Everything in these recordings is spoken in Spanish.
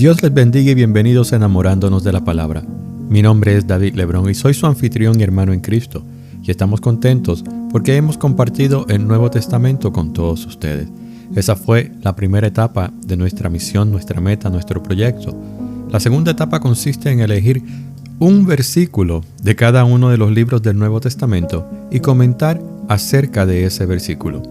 Dios les bendiga y bienvenidos a Enamorándonos de la Palabra. Mi nombre es David Lebrón y soy su anfitrión y hermano en Cristo. Y estamos contentos porque hemos compartido el Nuevo Testamento con todos ustedes. Esa fue la primera etapa de nuestra misión, nuestra meta, nuestro proyecto. La segunda etapa consiste en elegir un versículo de cada uno de los libros del Nuevo Testamento y comentar acerca de ese versículo.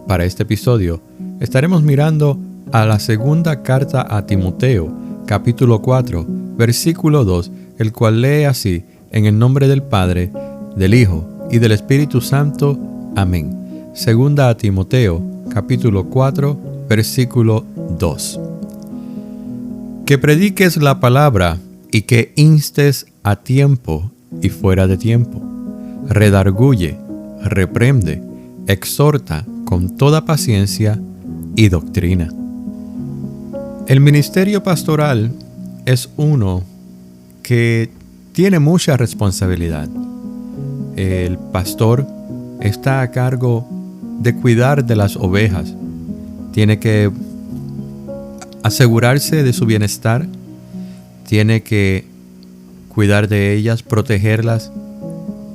Para este episodio estaremos mirando a la segunda carta a Timoteo, capítulo 4, versículo 2, el cual lee así: en el nombre del Padre, del Hijo y del Espíritu Santo. Amén. Segunda a Timoteo, capítulo 4, versículo 2. Que prediques la palabra y que instes a tiempo y fuera de tiempo. Redarguye, reprende, exhorta con toda paciencia y doctrina. El ministerio pastoral es uno que tiene mucha responsabilidad. El pastor está a cargo de cuidar de las ovejas. Tiene que asegurarse de su bienestar. Tiene que cuidar de ellas, protegerlas.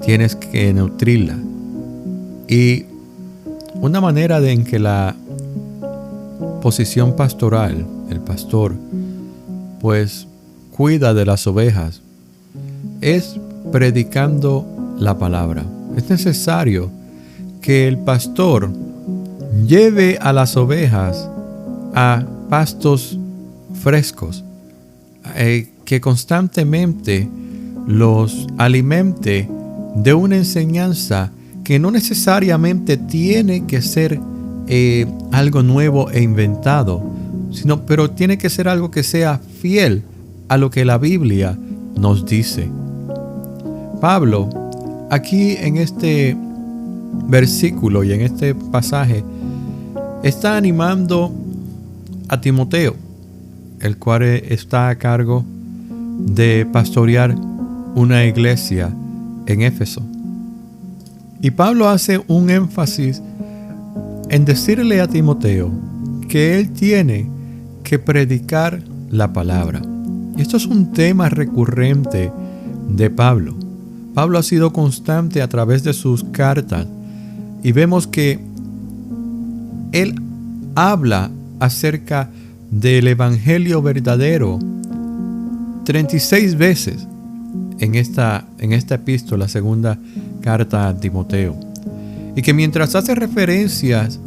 Tienes que nutrirlas. Y una manera en que la posición pastoral, el pastor, pues cuida de las ovejas, es predicando la palabra. Es necesario que el pastor lleve a las ovejas a pastos frescos, que constantemente los alimente de una enseñanza que no necesariamente tiene que ser algo nuevo e inventado, pero tiene que ser algo que sea fiel a lo que la Biblia nos dice. Pablo, aquí en este versículo y en este pasaje, está animando a Timoteo, el cual está a cargo de pastorear una iglesia en Éfeso. Y Pablo hace un énfasis en decirle a Timoteo que él tiene que predicar la palabra. Y esto es un tema recurrente de Pablo. Pablo ha sido constante a través de sus cartas y vemos que él habla acerca del evangelio verdadero 36 veces en esta epístola, segunda carta a Timoteo. Y que mientras hace referencias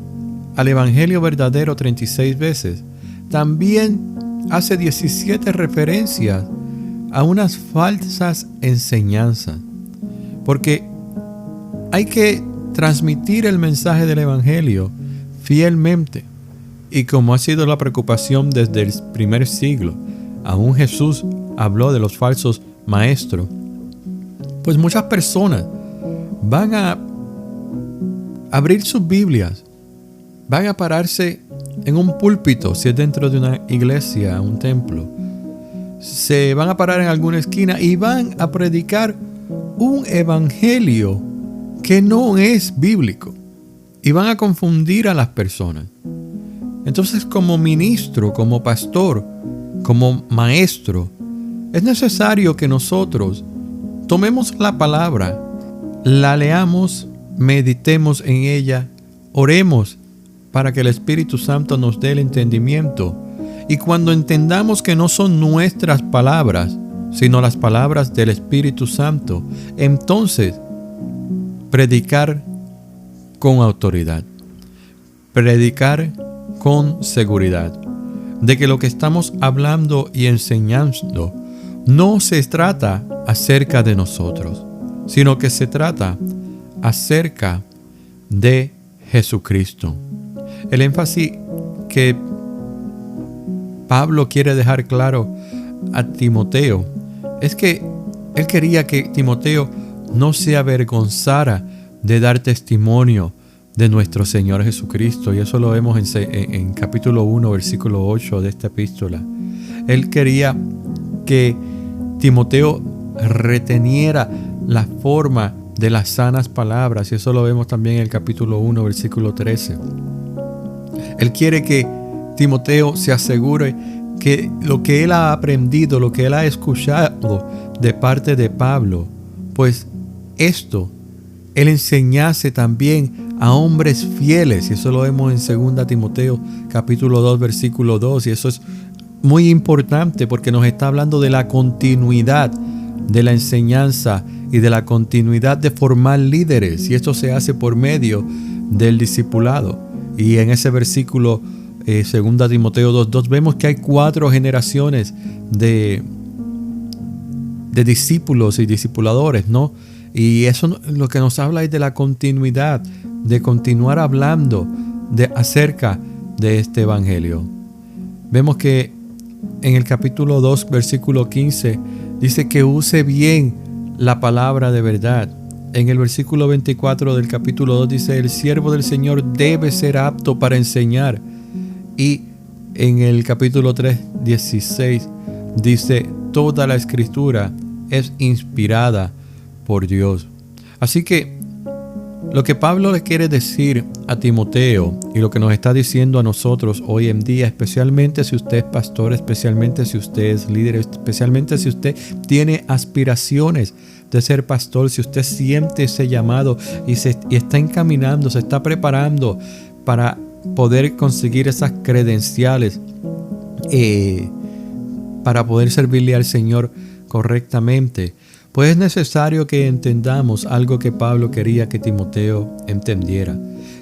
al evangelio verdadero 36 veces, también hace 17 referencias a unas falsas enseñanzas. Porque hay que transmitir el mensaje del evangelio fielmente. Y como ha sido la preocupación desde el primer siglo, aún Jesús habló de los falsos maestros, pues muchas personas van a abrir sus Biblias, van a pararse en un púlpito, si es dentro de una iglesia, un templo, se van a parar en alguna esquina y van a predicar un evangelio que no es bíblico y van a confundir a las personas. Entonces, como ministro, como pastor, como maestro, es necesario que nosotros tomemos la palabra, la leamos, meditemos en ella, oremos para que el Espíritu Santo nos dé el entendimiento. Y cuando entendamos que no son nuestras palabras, sino las palabras del Espíritu Santo, entonces predicar con autoridad, predicar con seguridad, de que lo que estamos hablando y enseñando no se trata acerca de nosotros, sino que se trata acerca de Jesucristo. El énfasis que Pablo quiere dejar claro a Timoteo es que él quería que Timoteo no se avergonzara de dar testimonio de nuestro Señor Jesucristo. Y eso lo vemos en capítulo 1, versículo 8 de esta epístola. Él quería que Timoteo reteniera la forma de las sanas palabras. Y eso lo vemos también en el capítulo 1, versículo 13. Él quiere que Timoteo se asegure que lo que él ha aprendido, lo que él ha escuchado de parte de Pablo, pues esto él enseñase también a hombres fieles. Y eso lo vemos en 2 Timoteo capítulo 2 versículo 2. Y eso es muy importante porque nos está hablando de la continuidad de la enseñanza y de la continuidad de formar líderes. Y esto se hace por medio del discipulado. Y en ese versículo 2 Timoteo 2:2 vemos que hay 4 generaciones de discípulos y discipuladores, ¿no? Y eso lo que nos habla es de la continuidad, de continuar hablando acerca de este evangelio. Vemos que en el capítulo 2, versículo 15, dice que use bien la palabra de verdad. En el versículo 24 del capítulo 2 dice, el siervo del Señor debe ser apto para enseñar. Y en el capítulo 3, 16, dice, toda la escritura es inspirada por Dios. Así que lo que Pablo le quiere decir a Timoteo y lo que nos está diciendo a nosotros hoy en día, especialmente si usted es pastor, especialmente si usted es líder, especialmente si usted tiene aspiraciones de ser pastor, si usted siente ese llamado y está encaminando, se está preparando para poder conseguir esas credenciales para poder servirle al Señor correctamente, pues es necesario que entendamos algo que Pablo quería que Timoteo entendiera,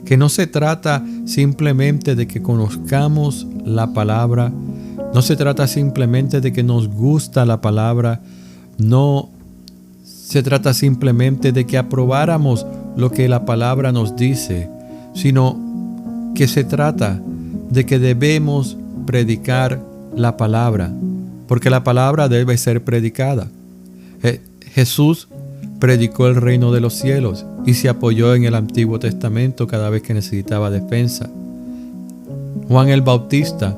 que no se trata simplemente de que conozcamos la palabra, no se trata simplemente de que nos gusta la palabra, no se trata simplemente de que aprobáramos lo que la palabra nos dice, sino que se trata de que debemos predicar la palabra, porque la palabra debe ser predicada. Jesús predicó el reino de los cielos y se apoyó en el Antiguo Testamento cada vez que necesitaba defensa. Juan el Bautista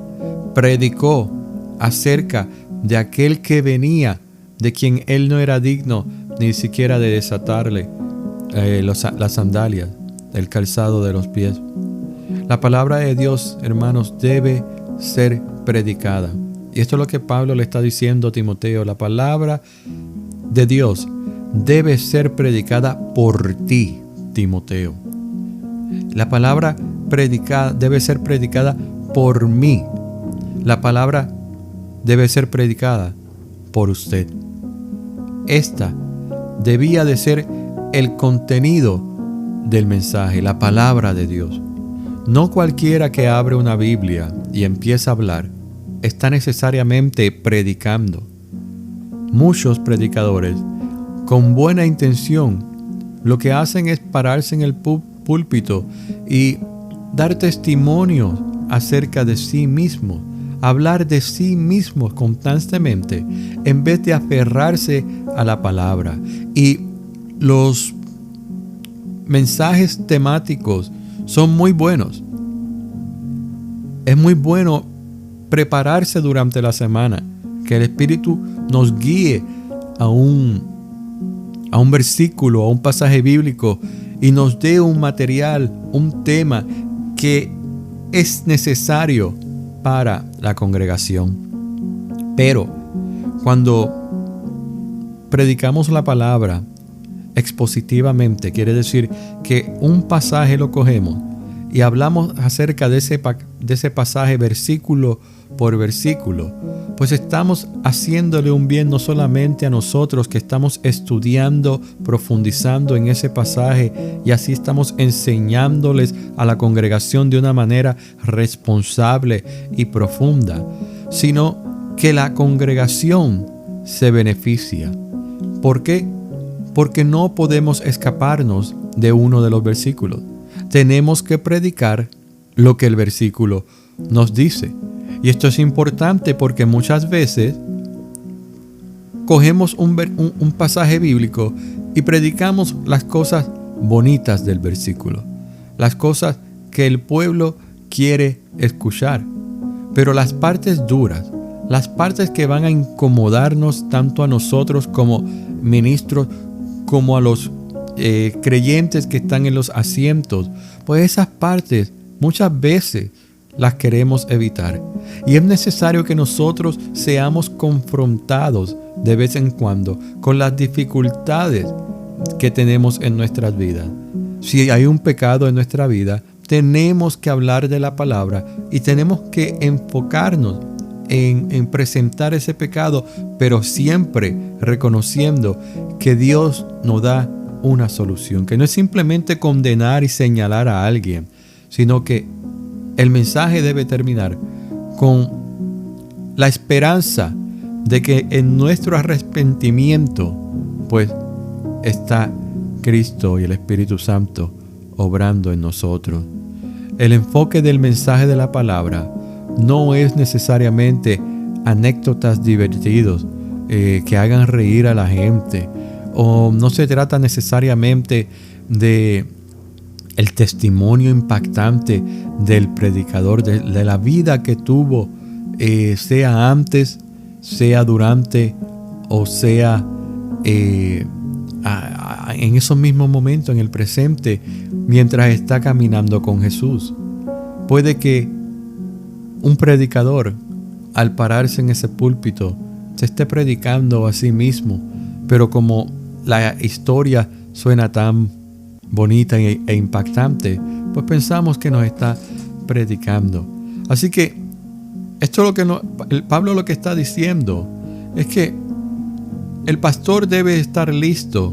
predicó acerca de aquel que venía, de quien él no era digno ni siquiera de desatarle las sandalias, el calzado de los pies. La palabra de Dios, hermanos, debe ser predicada. Y esto es lo que Pablo le está diciendo a Timoteo. La palabra de Dios debe ser predicada por ti, Timoteo. La palabra predicada debe ser predicada por mí. La palabra debe ser predicada por usted. Esta debía de ser el contenido del mensaje, la palabra de Dios. No cualquiera que abre una Biblia y empieza a hablar está necesariamente predicando. Muchos predicadores, con buena intención, lo que hacen es pararse en el púlpito y dar testimonio acerca de sí mismos, hablar de sí mismos constantemente, en vez de aferrarse a la palabra. Y los mensajes temáticos son muy buenos. Es muy bueno prepararse durante la semana, que el Espíritu nos guíe a un versículo, a un pasaje bíblico y nos dé un material, un tema que es necesario para la congregación. Pero cuando predicamos la palabra expositivamente, quiere decir que un pasaje lo cogemos y hablamos acerca de ese pasaje versículo por versículo, pues estamos haciéndole un bien no solamente a nosotros que estamos estudiando, profundizando en ese pasaje, y así estamos enseñándoles a la congregación de una manera responsable y profunda, sino que la congregación se beneficia. ¿Por qué? Porque no podemos escaparnos de uno de los versículos. Tenemos que predicar lo que el versículo nos dice. Y esto es importante porque muchas veces cogemos un pasaje bíblico y predicamos las cosas bonitas del versículo, las cosas que el pueblo quiere escuchar. Pero las partes duras, las partes que van a incomodarnos tanto a nosotros como ministros, como a los creyentes que están en los asientos, pues esas partes muchas veces las queremos evitar. Y es necesario que nosotros seamos confrontados de vez en cuando con las dificultades que tenemos en nuestras vidas. Si hay un pecado en nuestra vida, tenemos que hablar de la palabra y tenemos que enfocarnos en presentar ese pecado, pero siempre reconociendo que Dios nos da una solución, que no es simplemente condenar y señalar a alguien, sino que el mensaje debe terminar con la esperanza de que en nuestro arrepentimiento pues está Cristo y el Espíritu Santo obrando en nosotros. El enfoque del mensaje de la palabra no es necesariamente anécdotas divertidos que hagan reír a la gente, o no se trata necesariamente de el testimonio impactante del predicador, de la vida que tuvo, sea antes, sea durante o sea en esos mismos momentos, en el presente, mientras está caminando con Jesús. Puede que un predicador, al pararse en ese púlpito, se esté predicando a sí mismo, pero como la historia suena tan bonita e impactante, pues pensamos que nos está predicando. Así que esto es lo que Pablo lo que está diciendo es que el pastor debe estar listo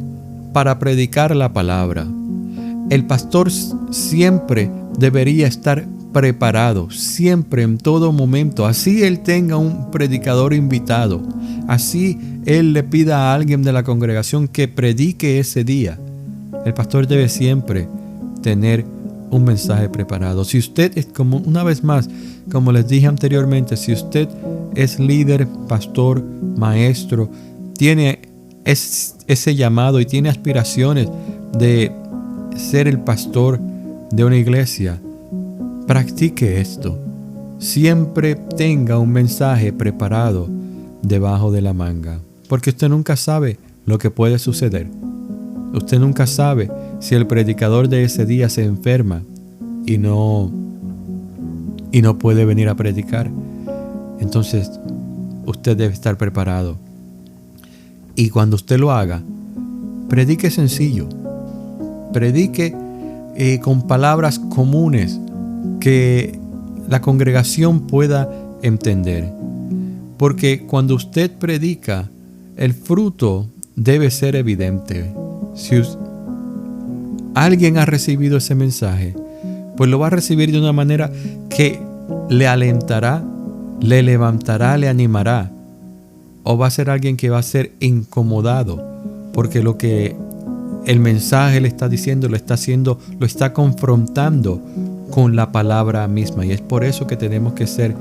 para predicar la palabra. El pastor siempre debería estar preparado, siempre, en todo momento. Así él tenga un predicador invitado, así él le pida a alguien de la congregación que predique ese día, el pastor debe siempre tener un mensaje preparado. Si usted es, como una vez más, como les dije anteriormente, si usted es líder, pastor, maestro, tiene ese llamado y tiene aspiraciones de ser el pastor de una iglesia, practique esto. Siempre tenga un mensaje preparado debajo de la manga, porque usted nunca sabe lo que puede suceder. Usted nunca sabe si el predicador de ese día se enferma y no puede venir a predicar. Entonces, usted debe estar preparado. Y cuando usted lo haga, predique sencillo. Predique con palabras comunes que la congregación pueda entender. Porque cuando usted predica, el fruto debe ser evidente. Si alguien ha recibido ese mensaje, pues lo va a recibir de una manera que le alentará, le levantará, le animará. O va a ser alguien que va a ser incomodado, porque lo que el mensaje le está diciendo, lo está haciendo, lo está confrontando con la palabra misma. Y es por eso que tenemos que ser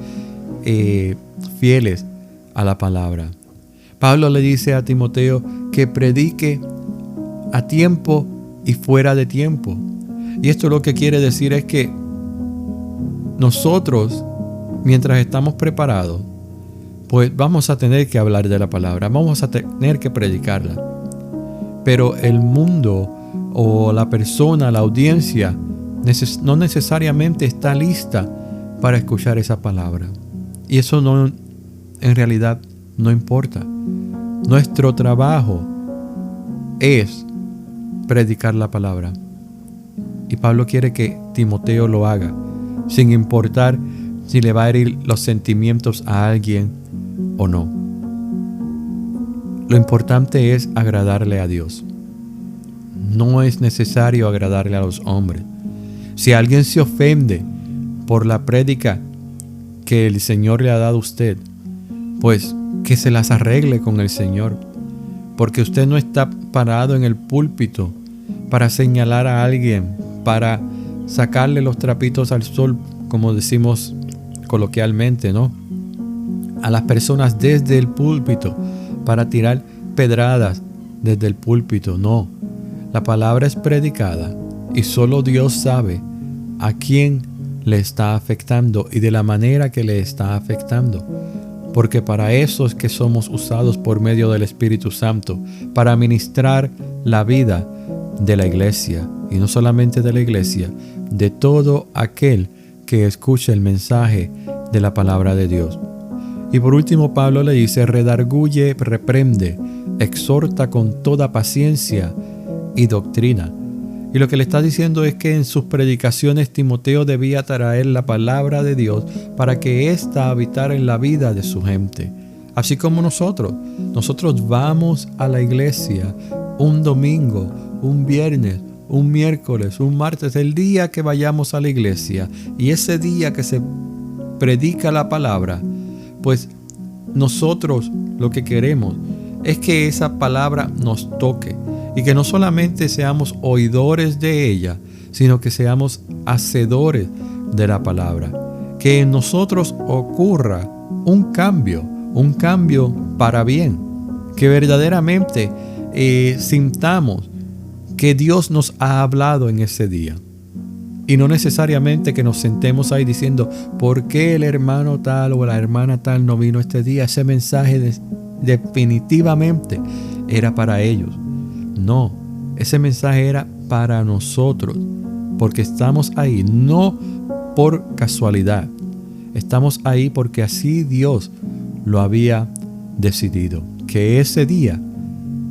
fieles a la palabra. Pablo le dice a Timoteo que predique a tiempo y fuera de tiempo. Y esto lo que quiere decir es que nosotros, mientras estamos preparados, pues vamos a tener que hablar de la palabra, vamos a tener que predicarla. Pero el mundo o la persona, la audiencia, no necesariamente está lista para escuchar esa palabra. Y eso en realidad no importa. Nuestro trabajo es predicar la palabra. Y Pablo quiere que Timoteo lo haga, sin importar si le va a herir los sentimientos a alguien o no. Lo importante es agradarle a Dios. No es necesario agradarle a los hombres. Si alguien se ofende por la prédica que el Señor le ha dado a usted, pues que se las arregle con el Señor. Porque usted no está parado en el púlpito para señalar a alguien, para sacarle los trapitos al sol, como decimos coloquialmente, ¿no? A las personas desde el púlpito, para tirar pedradas desde el púlpito. No, la palabra es predicada y solo Dios sabe a quién le está afectando y de la manera que le está afectando. Porque para eso es que somos usados por medio del Espíritu Santo, para ministrar la vida de la iglesia, y no solamente de la iglesia, de todo aquel que escuche el mensaje de la palabra de Dios. Y por último, Pablo le dice: redarguye, reprende, exhorta con toda paciencia y doctrina. Y lo que le está diciendo es que en sus predicaciones Timoteo debía traer la palabra de Dios para que ésta habitara en la vida de su gente. Así como nosotros vamos a la iglesia un domingo, un viernes, un miércoles, un martes, el día que vayamos a la iglesia, y ese día que se predica la palabra, pues nosotros lo que queremos es que esa palabra nos toque y que no solamente seamos oidores de ella, sino que seamos hacedores de la palabra. Que en nosotros ocurra un cambio para bien. Que verdaderamente sintamos que Dios nos ha hablado en ese día. Y no necesariamente que nos sentemos ahí diciendo: ¿por qué el hermano tal o la hermana tal no vino este día? Ese mensaje definitivamente era para ellos. No, ese mensaje era para nosotros, porque estamos ahí no por casualidad. Estamos ahí porque así Dios lo había decidido, que ese día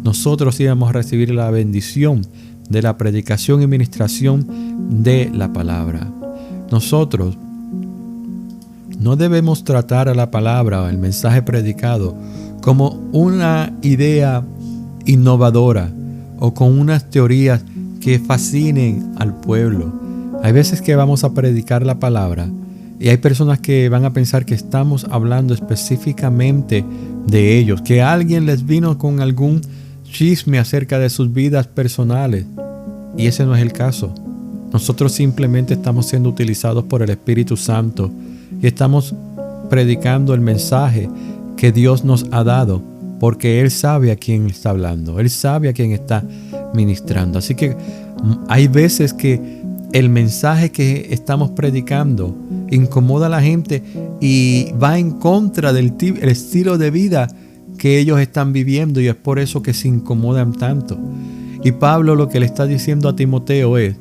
nosotros íbamos a recibir la bendición de la predicación y ministración de la palabra. Nosotros no debemos tratar a la palabra o el mensaje predicado como una idea innovadora o con unas teorías que fascinen al pueblo. Hay veces que vamos a predicar la palabra y hay personas que van a pensar que estamos hablando específicamente de ellos, que alguien les vino con algún chisme acerca de sus vidas personales, y ese no es el caso. Nosotros simplemente estamos siendo utilizados por el Espíritu Santo y estamos predicando el mensaje que Dios nos ha dado, porque Él sabe a quién está hablando, Él sabe a quién está ministrando. Así que hay veces que el mensaje que estamos predicando incomoda a la gente y va en contra del estilo de vida que ellos están viviendo, y es por eso que se incomodan tanto. Y Pablo lo que le está diciendo a Timoteo es: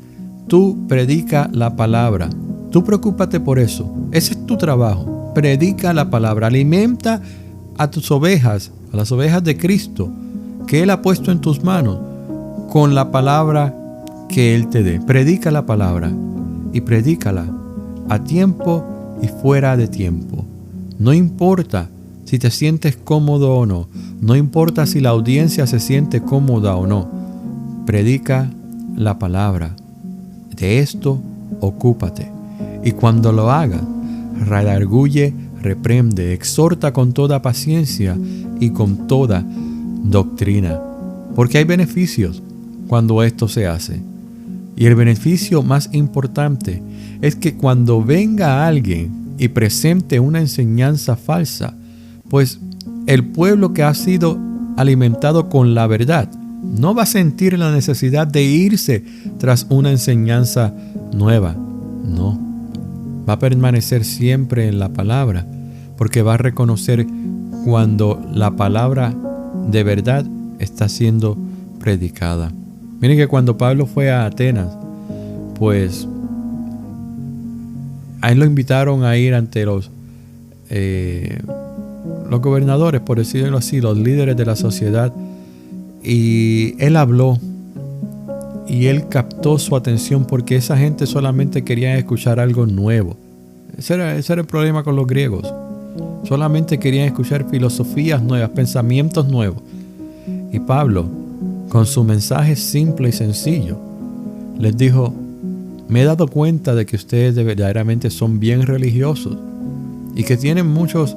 tú predica la palabra, tú preocúpate por eso, ese es tu trabajo, predica la palabra, alimenta a tus ovejas, a las ovejas de Cristo que Él ha puesto en tus manos con la palabra que Él te dé. Predica la palabra y predícala a tiempo y fuera de tiempo. No importa si te sientes cómodo o no, no importa si la audiencia se siente cómoda o no, predica la palabra. De esto ocúpate. Y cuando lo hagas, redarguye, reprende, exhorta con toda paciencia y con toda doctrina. Porque hay beneficios cuando esto se hace. Y el beneficio más importante es que cuando venga alguien y presente una enseñanza falsa, pues el pueblo que ha sido alimentado con la verdad no va a sentir la necesidad de irse tras una enseñanza nueva. No, va a permanecer siempre en la palabra, porque va a reconocer cuando la palabra de verdad está siendo predicada. Miren que cuando Pablo fue a Atenas, pues a él lo invitaron a ir ante los gobernadores, por decirlo así, los líderes de la sociedad, y él habló y él captó su atención porque esa gente solamente quería escuchar algo nuevo. Ese era el problema con los griegos. Solamente querían escuchar filosofías nuevas, pensamientos nuevos. Y Pablo, con su mensaje simple y sencillo, les dijo: me he dado cuenta de que ustedes verdaderamente son bien religiosos y que tienen muchos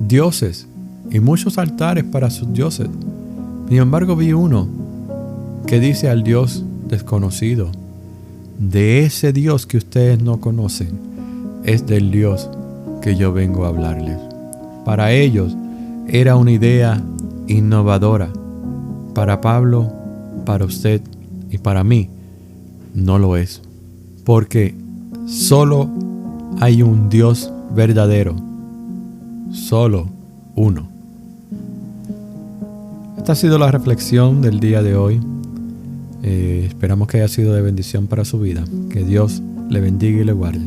dioses y muchos altares para sus dioses. Sin embargo, vi uno que dice al Dios desconocido: de ese Dios que ustedes no conocen, es del Dios que yo vengo a hablarles. Para ellos era una idea innovadora. Para Pablo, para usted y para mí, no lo es. Porque solo hay un Dios verdadero. Solo uno. Esta ha sido la reflexión del día de hoy. Esperamos que haya sido de bendición para su vida. Que Dios le bendiga y le guarde.